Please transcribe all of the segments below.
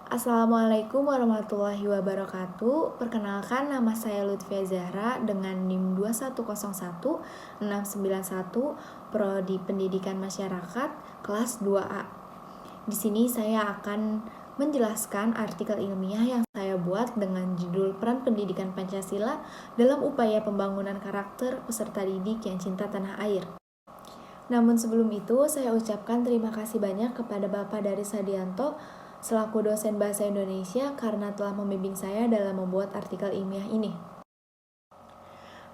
Assalamualaikum warahmatullahi wabarakatuh. Perkenalkan, nama saya Lutfia Zahra dengan NIM 2101691 Prodi Pendidikan Masyarakat kelas 2A. Di sini saya akan menjelaskan artikel ilmiah yang saya buat dengan judul Peran Pendidikan Pancasila dalam Upaya Pembangunan Karakter Peserta Didik yang Cinta Tanah Air. Namun sebelum itu, saya ucapkan terima kasih banyak kepada Bapak Dari Sadianto selaku dosen Bahasa Indonesia karena telah membimbing saya dalam membuat artikel ilmiah ini.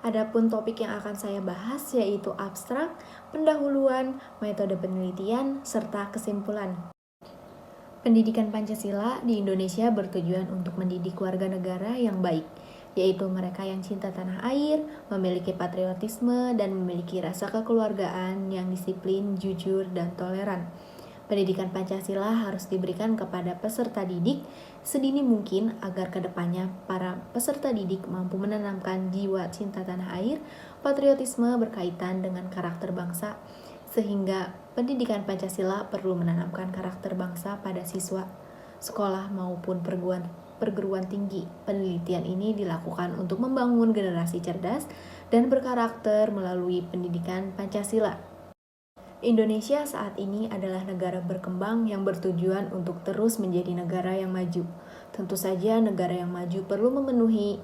Adapun topik yang akan saya bahas yaitu abstrak, pendahuluan, metode penelitian, serta kesimpulan. Pendidikan Pancasila di Indonesia bertujuan untuk mendidik warga negara yang baik, yaitu mereka yang cinta tanah air, memiliki patriotisme, dan memiliki rasa kekeluargaan yang disiplin, jujur, dan toleran. Pendidikan Pancasila harus diberikan kepada peserta didik sedini mungkin agar kedepannya para peserta didik mampu menanamkan jiwa cinta tanah air, patriotisme berkaitan dengan karakter bangsa, sehingga pendidikan Pancasila perlu menanamkan karakter bangsa pada siswa, sekolah maupun perguruan tinggi. Penelitian ini dilakukan untuk membangun generasi cerdas dan berkarakter melalui pendidikan Pancasila. Indonesia saat ini adalah negara berkembang yang bertujuan untuk terus menjadi negara yang maju. Tentu saja negara yang maju perlu memenuhi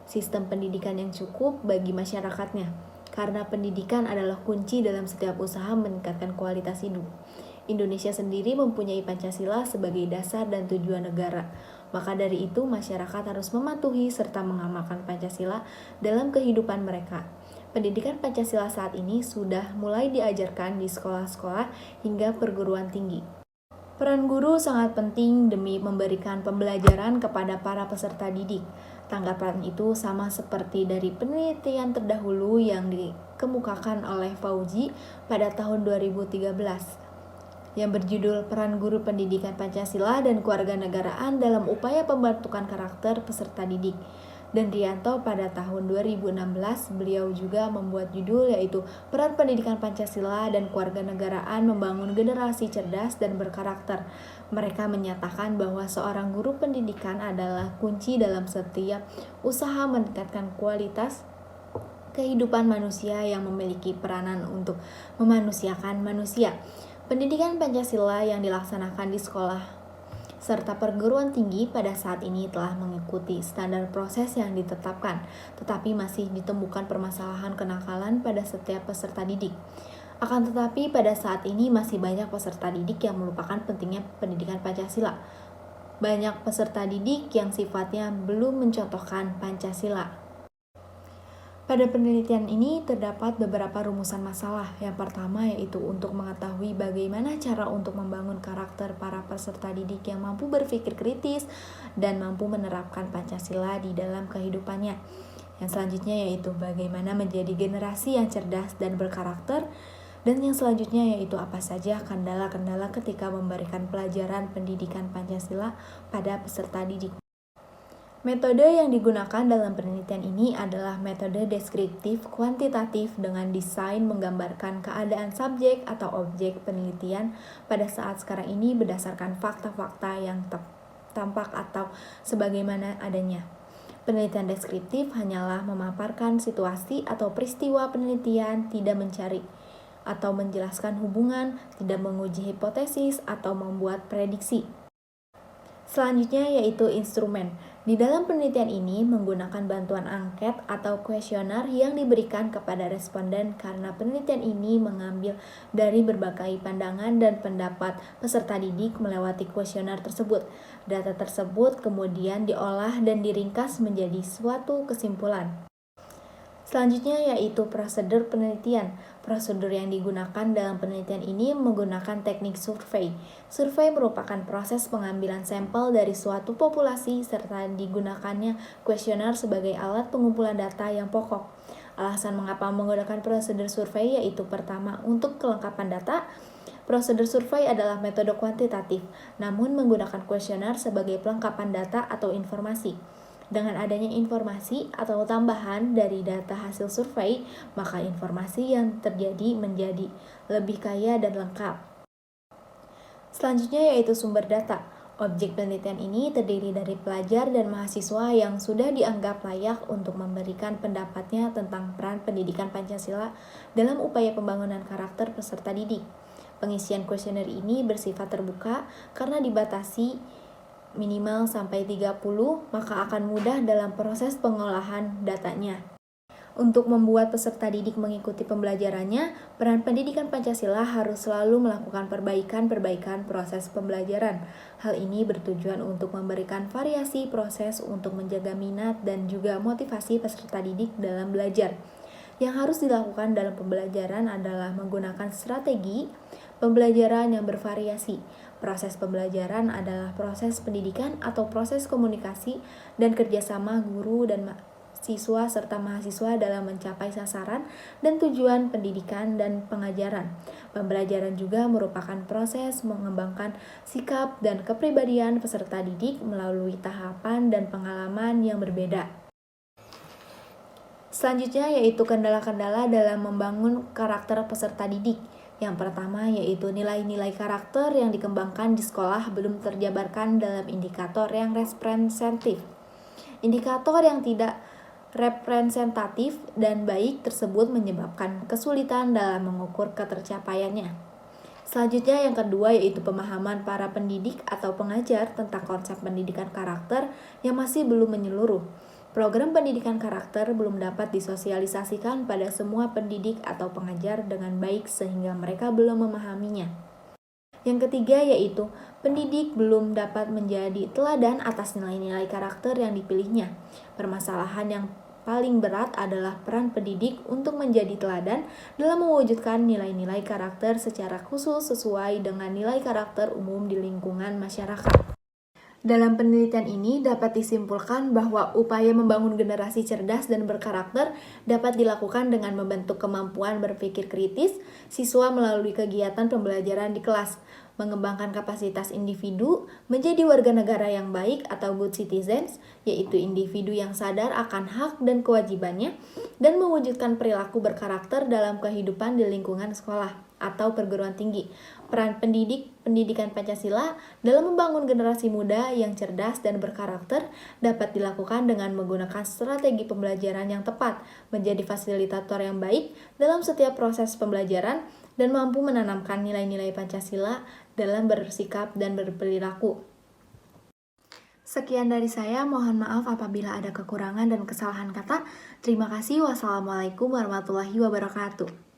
sistem pendidikan yang cukup bagi masyarakatnya, karena pendidikan adalah kunci dalam setiap usaha meningkatkan kualitas hidup. Indonesia sendiri mempunyai Pancasila sebagai dasar dan tujuan negara. Maka dari itu, masyarakat harus mematuhi serta mengamalkan Pancasila dalam kehidupan mereka. Pendidikan Pancasila saat ini sudah mulai diajarkan di sekolah-sekolah hingga perguruan tinggi. Peran guru sangat penting demi memberikan pembelajaran kepada para peserta didik. Tanggapan itu sama seperti dari penelitian terdahulu yang dikemukakan oleh Fauzi pada tahun 2013 yang berjudul Peran Guru Pendidikan Pancasila dan Kewarganegaraan dalam Upaya Pembentukan Karakter Peserta Didik. Dan Rianto pada tahun 2016 beliau juga membuat judul yaitu Peran Pendidikan Pancasila dan Kewarganegaraan Membangun Generasi Cerdas dan Berkarakter. Mereka menyatakan bahwa seorang guru pendidikan adalah kunci dalam setiap usaha meningkatkan kualitas kehidupan manusia yang memiliki peranan untuk memanusiakan manusia. Pendidikan Pancasila yang dilaksanakan di sekolah serta perguruan tinggi pada saat ini telah mengikuti standar proses yang ditetapkan, tetapi masih ditemukan permasalahan kenakalan pada setiap peserta didik. Akan tetapi pada saat ini masih banyak peserta didik yang melupakan pentingnya pendidikan Pancasila. Banyak peserta didik yang sifatnya belum mencontohkan Pancasila. Pada penelitian ini terdapat beberapa rumusan masalah. Yang pertama yaitu untuk mengetahui bagaimana cara untuk membangun karakter para peserta didik yang mampu berpikir kritis dan mampu menerapkan Pancasila di dalam kehidupannya. Yang selanjutnya yaitu bagaimana menjadi generasi yang cerdas dan berkarakter. Dan yang selanjutnya yaitu apa saja kendala-kendala ketika memberikan pelajaran pendidikan Pancasila pada peserta didik. Metode yang digunakan dalam penelitian ini adalah metode deskriptif kuantitatif dengan desain menggambarkan keadaan subjek atau objek penelitian pada saat sekarang ini berdasarkan fakta-fakta yang tampak atau sebagaimana adanya. Penelitian deskriptif hanyalah memaparkan situasi atau peristiwa penelitian, tidak mencari atau menjelaskan hubungan, tidak menguji hipotesis atau membuat prediksi. Selanjutnya yaitu instrumen. Di dalam penelitian ini menggunakan bantuan angket atau kuesioner yang diberikan kepada responden karena penelitian ini mengambil dari berbagai pandangan dan pendapat peserta didik melewati kuesioner tersebut. Data tersebut kemudian diolah dan diringkas menjadi suatu kesimpulan. Selanjutnya yaitu prosedur penelitian. Prosedur yang digunakan dalam penelitian ini menggunakan teknik survei. Survei merupakan proses pengambilan sampel dari suatu populasi serta digunakannya kuesioner sebagai alat pengumpulan data yang pokok. Alasan mengapa menggunakan prosedur survei yaitu pertama, untuk kelengkapan data. Prosedur survei adalah metode kuantitatif, namun menggunakan kuesioner sebagai pelengkapan data atau informasi. Dengan adanya informasi atau tambahan dari data hasil survei, maka informasi yang terjadi menjadi lebih kaya dan lengkap. Selanjutnya yaitu sumber data. Objek penelitian ini terdiri dari pelajar dan mahasiswa yang sudah dianggap layak untuk memberikan pendapatnya tentang peran pendidikan Pancasila dalam upaya pembangunan karakter peserta didik. Pengisian kuesioner ini bersifat terbuka karena dibatasi minimal sampai 30, maka akan mudah dalam proses pengolahan datanya. Untuk membuat peserta didik mengikuti pembelajarannya, peran pendidikan Pancasila harus selalu melakukan perbaikan proses pembelajaran. Hal ini bertujuan untuk memberikan variasi proses untuk menjaga minat dan juga motivasi peserta didik dalam belajar. Yang harus dilakukan dalam pembelajaran adalah menggunakan strategi pembelajaran yang bervariasi. Proses pembelajaran adalah proses pendidikan atau proses komunikasi dan kerjasama guru dan siswa serta mahasiswa dalam mencapai sasaran dan tujuan pendidikan dan pengajaran. Pembelajaran juga merupakan proses mengembangkan sikap dan kepribadian peserta didik melalui tahapan dan pengalaman yang berbeda. Selanjutnya yaitu kendala-kendala dalam membangun karakter peserta didik. Yang pertama yaitu nilai-nilai karakter yang dikembangkan di sekolah belum terjabarkan dalam indikator yang representatif. Indikator yang tidak representatif dan baik tersebut menyebabkan kesulitan dalam mengukur ketercapaiannya. Selanjutnya yang kedua yaitu pemahaman para pendidik atau pengajar tentang konsep pendidikan karakter yang masih belum menyeluruh. Program pendidikan karakter belum dapat disosialisasikan pada semua pendidik atau pengajar dengan baik sehingga mereka belum memahaminya. Yang ketiga yaitu pendidik belum dapat menjadi teladan atas nilai-nilai karakter yang dipilihnya. Permasalahan yang paling berat adalah peran pendidik untuk menjadi teladan dalam mewujudkan nilai-nilai karakter secara khusus sesuai dengan nilai karakter umum di lingkungan masyarakat. Dalam penelitian ini dapat disimpulkan bahwa upaya membangun generasi cerdas dan berkarakter dapat dilakukan dengan membentuk kemampuan berpikir kritis siswa melalui kegiatan pembelajaran di kelas, mengembangkan kapasitas individu menjadi warga negara yang baik atau good citizens, yaitu individu yang sadar akan hak dan kewajibannya, dan mewujudkan perilaku berkarakter dalam kehidupan di lingkungan sekolah atau perguruan tinggi. Peran pendidikan Pancasila dalam membangun generasi muda yang cerdas dan berkarakter dapat dilakukan dengan menggunakan strategi pembelajaran yang tepat, menjadi fasilitator yang baik dalam setiap proses pembelajaran, dan mampu menanamkan nilai-nilai Pancasila dalam bersikap dan berperilaku. Sekian dari saya, mohon maaf apabila ada kekurangan dan kesalahan kata. Terima kasih. Wassalamualaikum warahmatullahi wabarakatuh.